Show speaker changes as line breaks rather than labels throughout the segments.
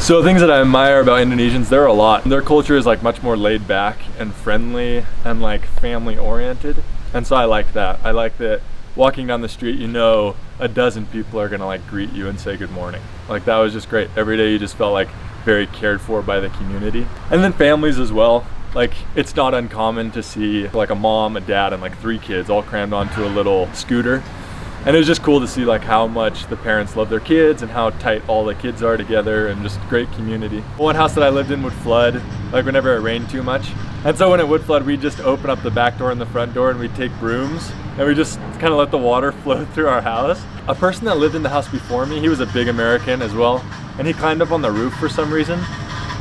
So things that I admire about Indonesians, there are a lot. Their culture is like much more laid back and friendly and like family oriented. And so I like that. I like that walking down the street, you know, a dozen people are gonna like greet you and say good morning. Like that was just great. Every day you just felt like very cared for by the community. And then families as well. Like it's not uncommon to see like a mom, a dad, and like 3 kids all crammed onto a little scooter. And it was just cool to see like how much the parents love their kids and how tight all the kids are together, and just great community. One house that I lived in would flood like whenever it rained too much. And so when it would flood, we'd just open up the back door and the front door and we'd take brooms and we just kind of let the water flow through our house. A person that lived in the house before me, he was a big American as well, and he climbed up on the roof for some reason,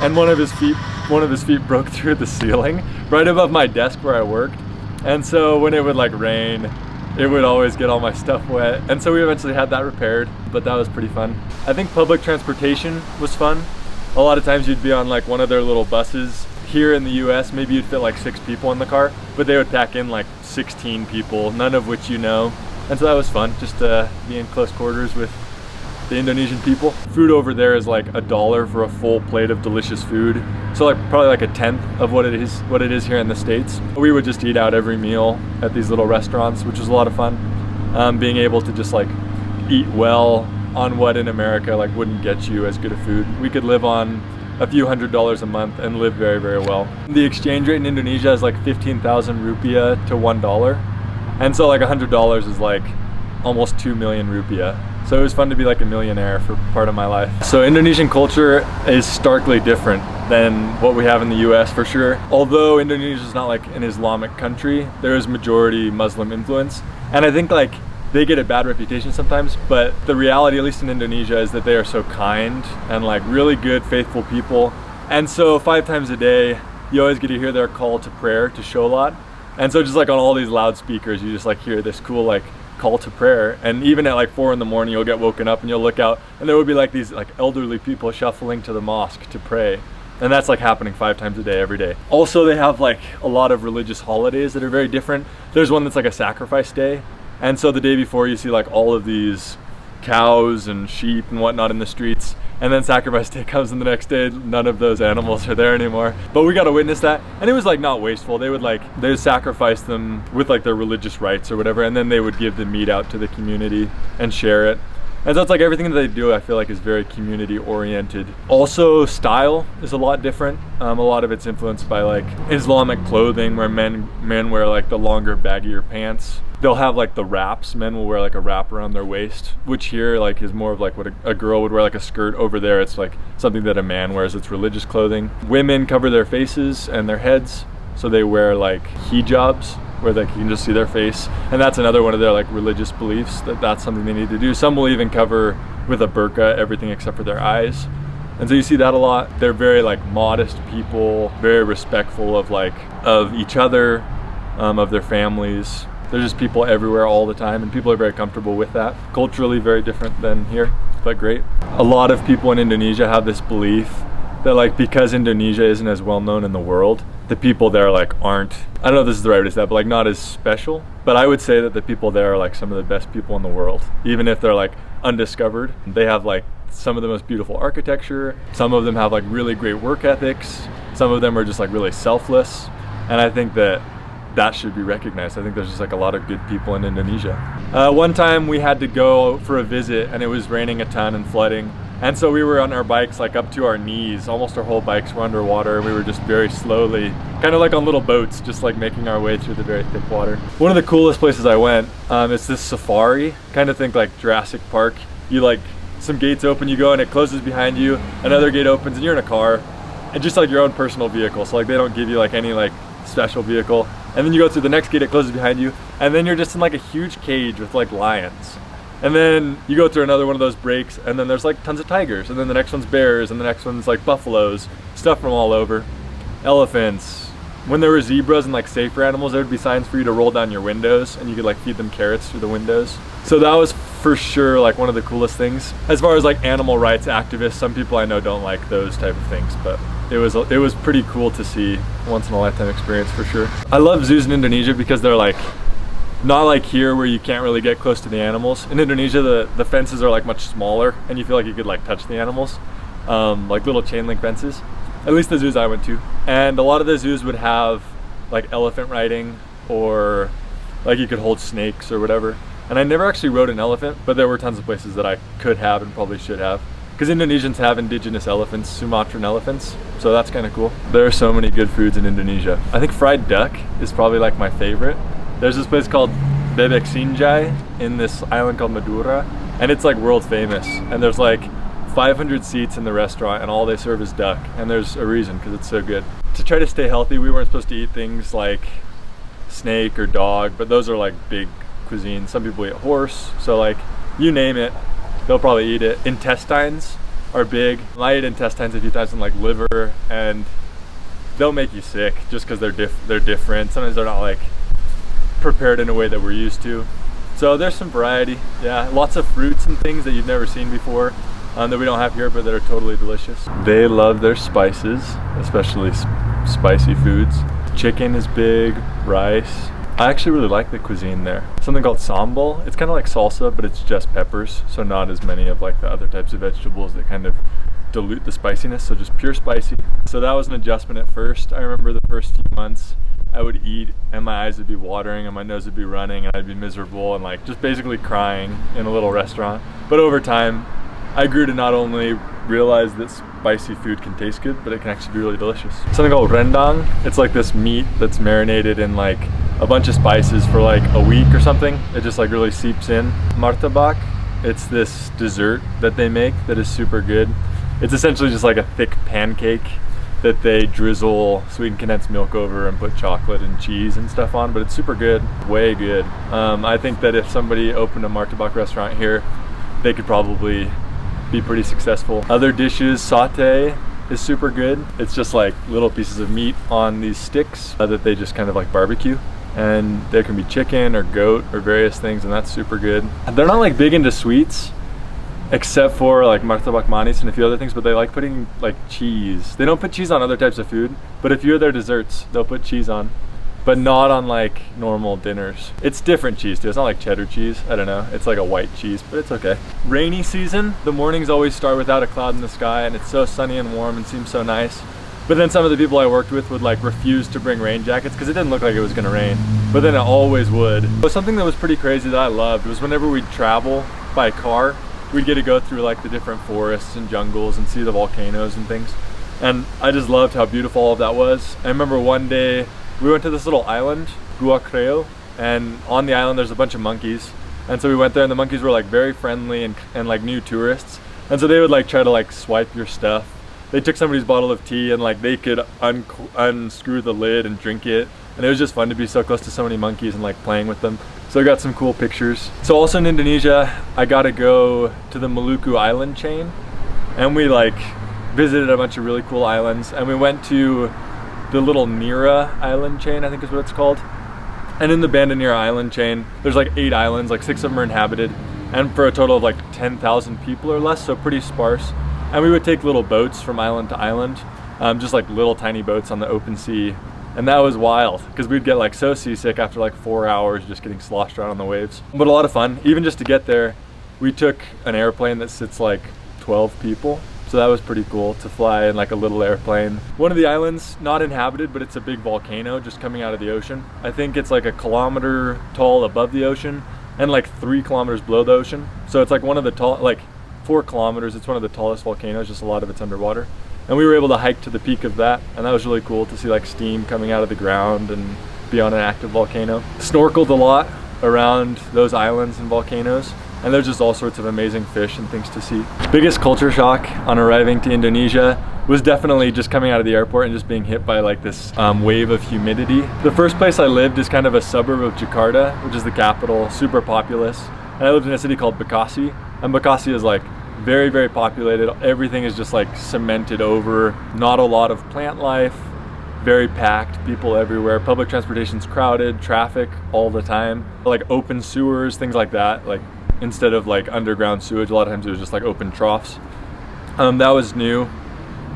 and one of his feet broke through the ceiling right above my desk where I worked. And so when it would like rain, it would always get all my stuff wet. And so we eventually had that repaired, but that was pretty fun. I think public transportation was fun. A lot of times you'd be on like one of their little buses. Here in the US, maybe you'd fit like 6 people in the car, but they would pack in like 16 people, none of which you know. And so that was fun, just to be in close quarters with the Indonesian people. Food over there is like $1 for a full plate of delicious food. So like probably like 1/10 of what it is here in the States. We would just eat out every meal at these little restaurants, which was a lot of fun. Being able to just like eat well on what in America like wouldn't get you as good a food. We could live on a few $100s a month and live very, very well. The exchange rate in Indonesia is like 15,000 rupiah to $1. And so like $100 is like almost 2 million rupiah. So it was fun to be like a millionaire for part of my life. So Indonesian culture is starkly different than what we have in the US for sure. Although Indonesia is not like an Islamic country, there is majority Muslim influence. And I think like they get a bad reputation sometimes, but the reality, at least in Indonesia, is that they are so kind and like really good, faithful people. And so 5 times a day, you always get to hear their call to prayer, to sholat. And so just like on all these loudspeakers, you just like hear this cool like call to prayer. And even at like 4 in the morning, you'll get woken up and you'll look out and there would be like these like elderly people shuffling to the mosque to pray. And that's like happening 5 times a day, every day. Also, they have like a lot of religious holidays that are very different. There's one that's like a sacrifice day. And so the day before you see like all of these cows and sheep and whatnot in the streets, and then sacrifice day comes and the next day none of those animals are there anymore. But we got to witness that, and it was like not wasteful. They would sacrifice them with like their religious rites or whatever, and then they would give the meat out to the community and share it. And so it's like everything that they do, I feel like, is very community oriented. Also, style is a lot different. A lot of it's influenced by like Islamic clothing, where men wear like the longer, baggier pants. They'll have like the wraps. Men will wear like a wrap around their waist, which here like is more of like what a girl would wear, like a skirt. Over there, it's like something that a man wears. It's religious clothing. Women cover their faces and their heads, so they wear like hijabs, where they can just see their face. And that's another one of their like religious beliefs, that's something they need to do. Some will even cover with a burqa everything except for their eyes. And so you see that a lot. They're very like modest people, very respectful of each other, of their families. There's just people everywhere all the time, and people are very comfortable with that. Culturally very different than here, but great. A lot of people in Indonesia have this belief that like because Indonesia isn't as well known in the world, the people there like aren't, I don't know if this is the right way to say that, but like not as special. But I would say that the people there are like some of the best people in the world, even if they're like undiscovered. They have like some of the most beautiful architecture. Some of them have like really great work ethics. Some of them are just like really selfless. And I think that should be recognized. I think there's just like a lot of good people in Indonesia. One time we had to go for a visit and it was raining a ton and flooding. And so we were on our bikes like up to our knees, almost our whole bikes were underwater. We were just very slowly, kind of like on little boats, just like making our way through the very thick water. One of the coolest places I went, it's this safari, kind of think like Jurassic Park. You like, some gates open, you go and it closes behind you, another gate opens and you're in a car, and just like your own personal vehicle. So like they don't give you like any like special vehicle. And then you go through the next gate, it closes behind you, and then you're just in like a huge cage with like lions. And then you go through another one of those breaks, and then there's like tons of tigers, and then the next one's bears, and the next one's like buffaloes, stuff from all over. Elephants. When there were zebras and like safer animals, there would be signs for you to roll down your windows, and you could like feed them carrots through the windows. So that was for sure like one of the coolest things. As far as like animal rights activists, some people I know don't like those type of things, but it was pretty cool to see, once in a lifetime experience for sure. I love zoos in Indonesia because they're like not like here where you can't really get close to the animals. In Indonesia, the fences are like much smaller and you feel like you could like touch the animals. like little chain link fences. At least the zoos I went to. And a lot of the zoos would have like elephant riding, or like you could hold snakes or whatever. And I never actually rode an elephant, but there were tons of places that I could have and probably should have. Because Indonesians have indigenous elephants, Sumatran elephants, so that's kind of cool. There are so many good foods in Indonesia. I think fried duck is probably like my favorite. There's this place called Bebek Sinjai in this island called Madura, and it's like world famous. And there's like 500 seats in the restaurant, and all they serve is duck. And there's a reason, because it's so good. To try to stay healthy, we weren't supposed to eat things like snake or dog, but those are like big cuisine. Some people eat horse, so like you name it, they'll probably eat it. Intestines are big. I ate intestines a few times, and like liver, and they'll make you sick just because they're different. Sometimes they're not like prepared in a way that we're used to. So there's some variety. Yeah, lots of fruits and things that you've never seen before that we don't have here, but that are totally delicious. They love their spices, especially spicy foods. Chicken is big, rice. I actually really like the cuisine there. Something called sambal. It's kind of like salsa, but it's just peppers, so not as many of like the other types of vegetables that kind of dilute the spiciness, so just pure spicy. So that was an adjustment at first. I remember the first few months I would eat and my eyes would be watering and my nose would be running and I'd be miserable and like just basically crying in a little restaurant. But over time, I grew to not only realize that spicy food can taste good, but it can actually be really delicious. Something called rendang. It's like this meat that's marinated in like a bunch of spices for like a week or something. It just like really seeps in. Martabak, it's this dessert that they make that is super good. It's essentially just like a thick pancake that they drizzle sweetened condensed milk over and put chocolate and cheese and stuff on, but it's super good, way good. I think that if somebody opened a martabak restaurant here, they could probably be pretty successful. Other dishes, satay is super good. It's just like little pieces of meat on these sticks that they just kind of like barbecue. And there can be chicken or goat or various things, and that's super good. They're not like big into sweets, except for like martabak manis and a few other things, but they like putting like cheese. They don't put cheese on other types of food, but a few of their desserts they'll put cheese on, but not on like normal dinners. It's different cheese too. It's not like cheddar cheese. I don't know. It's like a white cheese, but it's okay. Rainy season, the mornings always start without a cloud in the sky, and it's so sunny and warm and seems so nice. But then some of the people I worked with would like refuse to bring rain jackets because it didn't look like it was gonna rain, but then it always would. But something that was pretty crazy that I loved was whenever we'd travel by car, we'd get to go through like the different forests and jungles and see the volcanoes and things. And I just loved how beautiful all of that was. I remember one day we went to this little island, Gua Creo, and on the island there's a bunch of monkeys. And so we went there and the monkeys were like very friendly and like new tourists. And so they would like try to like swipe your stuff. They took somebody's bottle of tea and like they could unscrew the lid and drink it. And it was just fun to be so close to so many monkeys and like playing with them. So I got some cool pictures. So also in Indonesia, I got to go to the Maluku island chain. And we like visited a bunch of really cool islands. And we went to the little Nira island chain, I think is what it's called. And in the Banda Nira island chain, there's like 8 islands, like 6 of them are inhabited. And for a total of like 10,000 people or less, so pretty sparse. And we would take little boats from island to island, just like little tiny boats on the open sea. And that was wild, because we'd get like so seasick after like 4 hours just getting sloshed around on the waves. But a lot of fun. Even just to get there, we took an airplane that sits like 12 people. So that was pretty cool to fly in like a little airplane. One of the islands, not inhabited, but it's a big volcano just coming out of the ocean. I think it's like 1 kilometer tall above the ocean and like 3 kilometers below the ocean. So it's like one of the tall, like 4 kilometers, it's one of the tallest volcanoes, just a lot of it's underwater. And we were able to hike to the peak of that, and that was really cool to see like steam coming out of the ground and be on an active volcano. Snorkeled a lot around those islands and volcanoes, and there's just all sorts of amazing fish and things to see. Biggest culture shock on arriving to Indonesia was definitely just coming out of the airport and just being hit by like this wave of humidity. The first place I lived is kind of a suburb of Jakarta, which is the capital, super populous. And I lived in a city called Bekasi, and Bekasi is like very, very populated. Everything is just like cemented over, not a lot of plant life, very packed, people everywhere. Public transportation's crowded, traffic all the time. Like open sewers, things like that. Like instead of like underground sewage, a lot of times it was just like open troughs. That was new.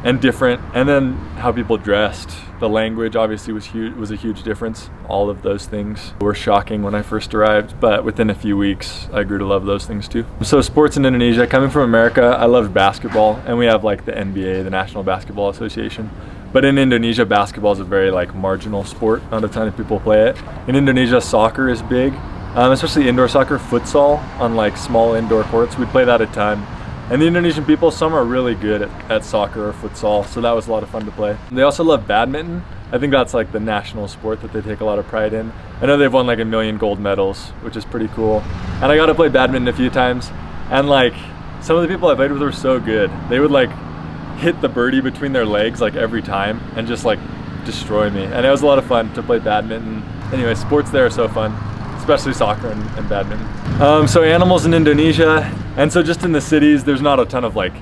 and different. And then how people dressed, the language obviously was a huge difference. All of those things were shocking when I first arrived, but within a few weeks I grew to love those things too. So sports in Indonesia, coming from America, I loved basketball, and we have like the NBA, the National Basketball Association. But in Indonesia, basketball is a very like marginal sport. Not a ton of people play it. In Indonesia, soccer is big, especially indoor soccer, futsal on like small indoor courts. We play that a ton. And the Indonesian people, some are really good at soccer or futsal, so that was a lot of fun to play. They also love badminton. I think that's like the national sport that they take a lot of pride in. I know they've won like 1 million gold medals, which is pretty cool. And I got to play badminton a few times, and like some of the people I played with were so good. They would like hit the birdie between their legs like every time and just like destroy me. And it was a lot of fun to play badminton. Anyway, sports there are so fun, especially soccer and badminton. So animals in Indonesia. And so just in the cities, there's not a ton of like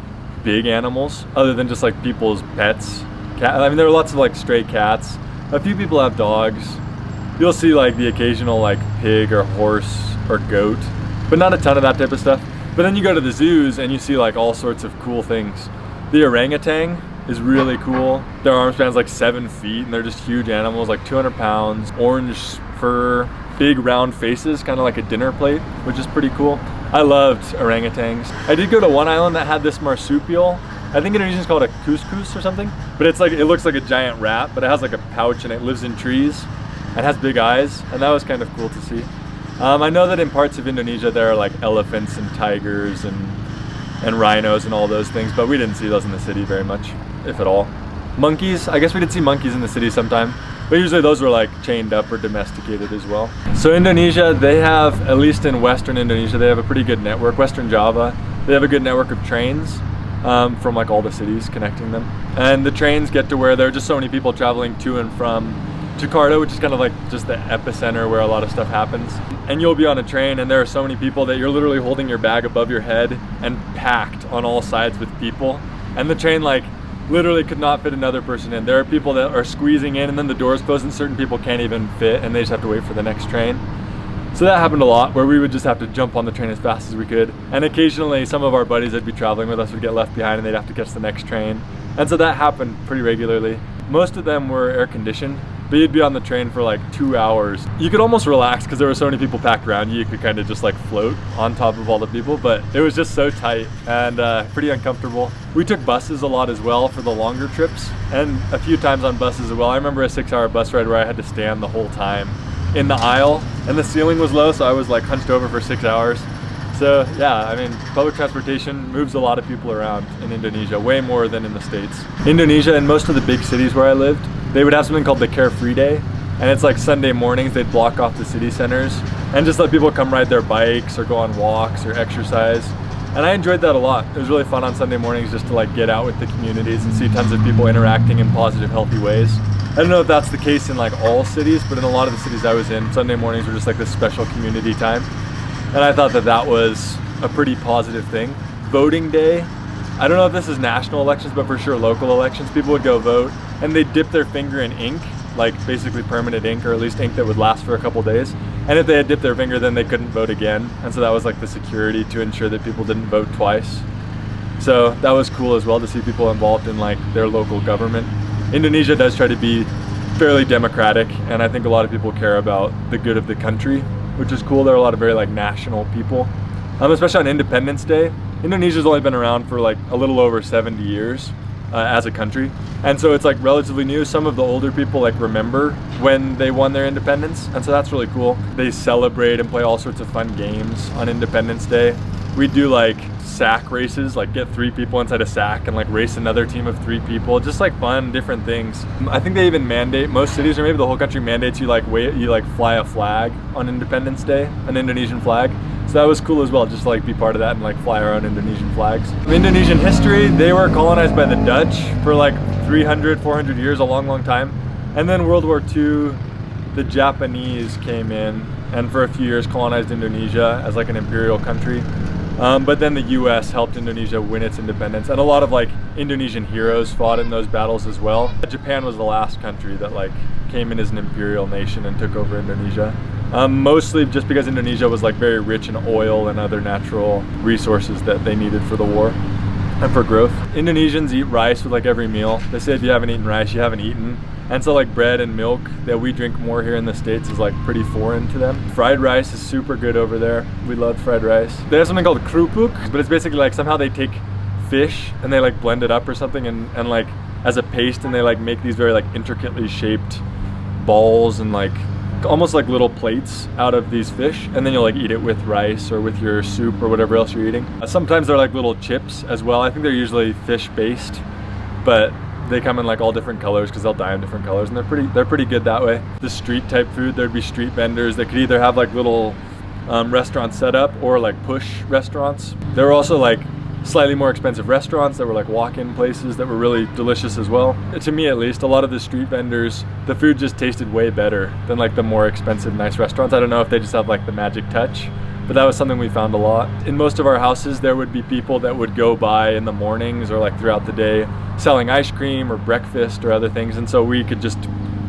big animals other than just like people's pets. I mean, there are lots of like stray cats. A few people have dogs. You'll see like the occasional like pig or horse or goat, but not a ton of that type of stuff. But then you go to the zoos and you see like all sorts of cool things. The orangutan is really cool. Their arm span's like 7 feet and they're just huge animals, like 200 pounds, orange fur, big round faces, kind of like a dinner plate, which is pretty cool. I loved orangutans. I did go to one island that had this marsupial. I think Indonesians call it a couscous or something, but it's like, it looks like a giant rat, but it has like a pouch and it lives in trees and has big eyes, and that was kind of cool to see. I know that in parts of Indonesia there are like elephants and tigers and rhinos and all those things, but we didn't see those in the city very much, if at all. Monkeys, I guess we did see monkeys in the city sometime, but usually those were like chained up or domesticated as well. So Indonesia, they have, at least in Western Indonesia, they have a pretty good network. Western Java, they have a good network of trains from like all the cities connecting them. And the trains get to where there are just so many people traveling to and from Jakarta, which is kind of like just the epicenter where a lot of stuff happens. And you'll be on a train and there are so many people that you're literally holding your bag above your head and packed on all sides with people. And the train like literally could not fit another person in. There are people that are squeezing in and then the doors close and certain people can't even fit and they just have to wait for the next train. So that happened a lot, where we would just have to jump on the train as fast as we could. And occasionally some of our buddies that'd be traveling with us would get left behind and they'd have to catch the next train. And so that happened pretty regularly. Most of them were air conditioned, but you'd be on the train for like 2 hours. You could almost relax because there were so many people packed around you. You could kind of just like float on top of all the people, but it was just so tight and pretty uncomfortable. We took buses a lot as well for the longer trips, and a few times on buses as well. I remember a 6-hour bus ride where I had to stand the whole time in the aisle, and the ceiling was low, so I was like hunched over for 6 hours. So yeah, I mean, public transportation moves a lot of people around in Indonesia, way more than in the States. Indonesia, in most of the big cities where I lived, they would have something called the Carefree Day, and it's like Sunday mornings they'd block off the city centers and just let people come ride their bikes or go on walks or exercise. And I enjoyed that a lot. It was really fun on Sunday mornings just to like get out with the communities and see tons of people interacting in positive, healthy ways. I don't know if that's the case in like all cities, but in a lot of the cities I was in, Sunday mornings were just like this special community time. And I thought that that was a pretty positive thing. Voting day, I don't know if this is national elections, but for sure local elections, people would go vote and they'd dip their finger in ink, like basically permanent ink, or at least ink that would last for a couple days. And if they had dipped their finger, then they couldn't vote again. And so that was like the security to ensure that people didn't vote twice. So that was cool as well to see people involved in like their local government. Indonesia does try to be fairly democratic, and I think a lot of people care about the good of the country, which is cool. There are a lot of very like national people, especially on Independence Day. Indonesia's only been around for like a little over 70 years as a country, and so it's like relatively new. Some of the older people like remember when they won their independence, and so that's really cool. They celebrate and play all sorts of fun games on Independence Day. We do like sack races, like get 3 people inside a sack and like race another team of 3 people, just like fun different things. I think they even mandate, most cities or maybe the whole country mandates you like fly a flag on Independence Day, an Indonesian flag. So that was cool as well, just to like be part of that and like fly our own Indonesian flags. Indonesian history, they were colonized by the Dutch for like 300, 400 years, a long time. And then World War II, the Japanese came in and for a few years colonized Indonesia as like an imperial country. But then the US helped Indonesia win its independence, and a lot of like Indonesian heroes fought in those battles as well. Japan was the last country that like came in as an imperial nation and took over Indonesia. Mostly just because Indonesia was like very rich in oil and other natural resources that they needed for the war. and for growth. Indonesians eat rice with like every meal. They say if you haven't eaten rice, you haven't eaten. And so like bread and milk that we drink more here in the States is like pretty foreign to them. Fried rice is super good over there. We love fried rice. They have something called krupuk, but it's basically like somehow they take fish and they like blend it up or something and like as a paste, and they like make these very like intricately shaped balls and like almost like little plates out of these fish, and then you'll like eat it with rice or with your soup or whatever else you're eating. Sometimes they're like little chips as well. I think they're usually fish based, but they come in like all different colors because they'll dye in different colors, and they're pretty good that way. The street type food, there'd be street vendors that could either have like little restaurants set up or like push restaurants. There were also like slightly more expensive restaurants that were like walk-in places that were really delicious as well. To me at least, a lot of the street vendors, the food just tasted way better than like the more expensive nice restaurants. I don't know if they just have like the magic touch, but that was something we found a lot. In most of our houses, there would be people that would go by in the mornings or like throughout the day selling ice cream or breakfast or other things, and so we could just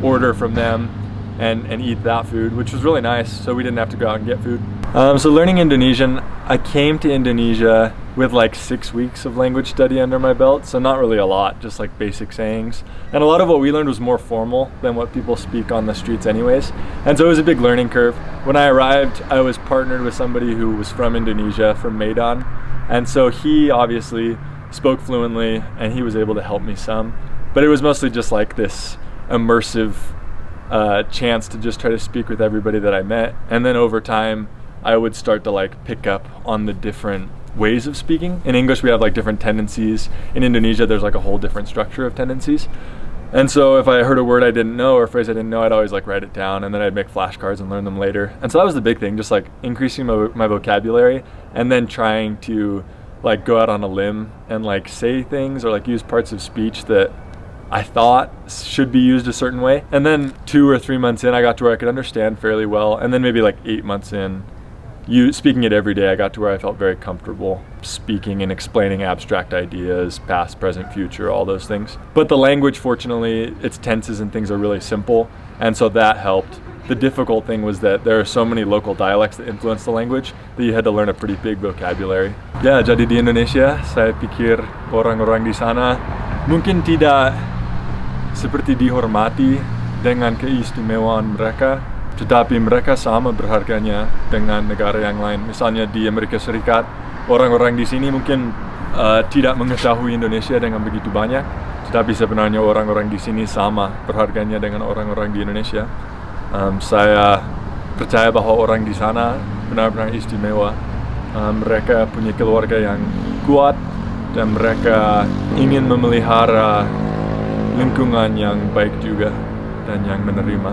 order from them and eat that food, which was really nice, so we didn't have to go out and get food. So learning Indonesian, I came to Indonesia with like 6 weeks of language study under my belt, so not really a lot, just like basic sayings. And a lot of what we learned was more formal than what people speak on the streets anyways. And so it was a big learning curve. When I arrived, I was partnered with somebody who was from Indonesia, from Medan. And so he obviously spoke fluently and he was able to help me some. But it was mostly just like this immersive chance to just try to speak with everybody that I met. And then over time, I would start to like pick up on the different ways of speaking. In English, we have like different tendencies. In Indonesia, there's like a whole different structure of tendencies. And so if I heard a word I didn't know or a phrase I didn't know, I'd always like write it down, and then I'd make flashcards and learn them later. And so that was the big thing, just like increasing my vocabulary and then trying to like go out on a limb and like say things or like use parts of speech that I thought should be used a certain way. And then 2 or 3 months in, I got to where I could understand fairly well. And then maybe like 8 months in, speaking it every day, I got to where I felt very comfortable speaking and explaining abstract ideas, past, present, future, all those things. But the language, fortunately, its tenses and things are really simple, and so that helped. The difficult thing was that there are so many local dialects that influence the language that you had to learn a pretty big vocabulary. Ya, jadi di Indonesia, saya pikir orang-orang di sana mungkin tidak seperti dihormati dengan keistimewaan mereka, tetapi mereka sama berharganya dengan negara yang lain. Misalnya di Amerika Serikat, orang-orang di sini mungkin tidak mengetahui Indonesia dengan begitu banyak, tetapi sebenarnya orang-orang di sini sama berharganya dengan orang-orang di Indonesia. Saya percaya bahwa orang di sana benar-benar istimewa. Mereka punya keluarga yang kuat dan mereka ingin memelihara lingkungan yang baik juga dan yang menerima.